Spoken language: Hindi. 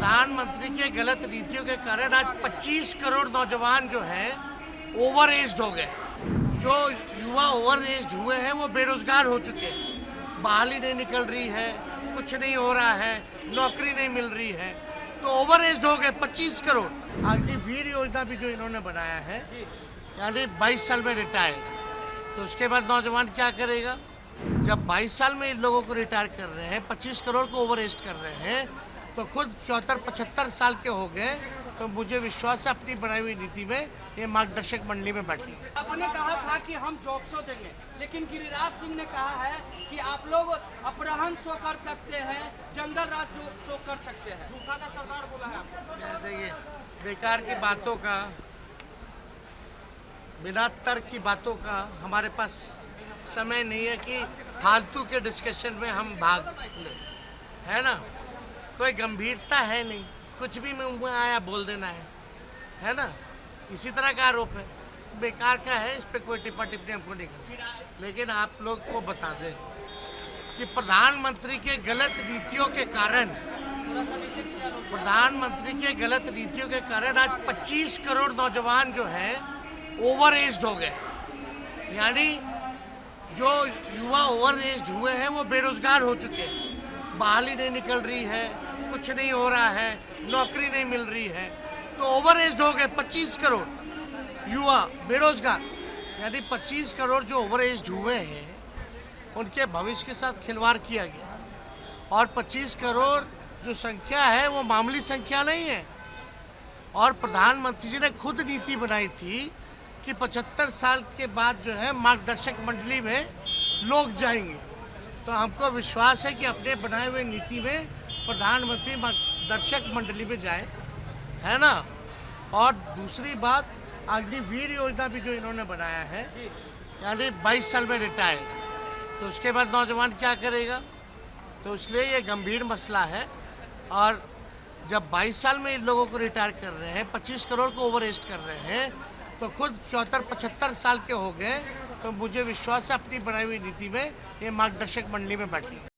प्रधानमंत्री के गलत नीतियों के कारण आज 25 करोड़ नौजवान जो हैं ओवर एज हो गए। जो युवा ओवर एज हुए हैं वो बेरोजगार हो चुके हैं, बहाली नहीं निकल रही है, कुछ नहीं हो रहा है, नौकरी नहीं मिल रही है, तो ओवर एज हो गए 25 करोड़। अग्निवीर योजना भी जो इन्होंने बनाया है, यानी 22 साल में रिटायर्ड, तो उसके बाद नौजवान क्या करेगा? जब 22 साल में इन लोगों को रिटायर कर रहे हैं, 25 करोड़ को ओवर एज कर रहे हैं, तो खुद 74-75 साल के हो गए, तो मुझे विश्वास है अपनी बनाई हुई नीति में ये मार्गदर्शक मंडली में बैठी। आपने कहा था कि हम जॉब शो देंगे, लेकिन गिरिराज सिंह ने कहा है कि आप लोग अपराह्न शो कर सकते हैं, जंगल राज शो कर सकते हैं। झूठा का सरदार बोला है आपको। देखिए, बेकार की बातों का, बिना तर्क की बातों का हमारे पास समय नहीं है कि फालतू के डिस्कशन में हम भाग लें, है ना? कोई गंभीरता है नहीं, कुछ भी मुंह में आया बोल देना है ना? इसी तरह का आरोप है, बेकार का है, इस पे कोई टिप्पणी हमको नहीं करनी। लेकिन आप लोग को बता दें कि प्रधानमंत्री के गलत नीतियों के कारण आज 25 करोड़ नौजवान जो हैं ओवर एज हो गए। यानी जो युवा ओवर एज हुए हैं वो बेरोजगार हो चुके हैं, बहाली नहीं निकल रही है, कुछ नहीं हो रहा है, नौकरी नहीं मिल रही है, तो ओवर एज हो गए 25 करोड़ युवा बेरोजगार। यानी 25 करोड़ जो ओवर एज हुए हैं उनके भविष्य के साथ खिलवाड़ किया गया। और 25 करोड़ जो संख्या है वो मामूली संख्या नहीं है। और प्रधानमंत्री जी ने खुद नीति बनाई थी कि 75 साल के बाद जो है मार्गदर्शक मंडली में लोग जाएंगे। तो हमको विश्वास है कि अपने बनाए हुए नीति में प्रधानमंत्री मार्गदर्शक मंडली में जाए, है ना? और दूसरी बात, अग्निवीर योजना भी जो इन्होंने बनाया है, यानी 22 साल में रिटायर्ड, तो उसके बाद नौजवान क्या करेगा? तो इसलिए ये गंभीर मसला है। और जब 22 साल में इन लोगों को रिटायर कर रहे हैं, 25 करोड़ को ओवर एज कर रहे हैं, तो खुद 74-75 साल के हो गए, तो मुझे विश्वास है अपनी बनाई हुई नीति में ये मार्गदर्शक मंडली में बैठी।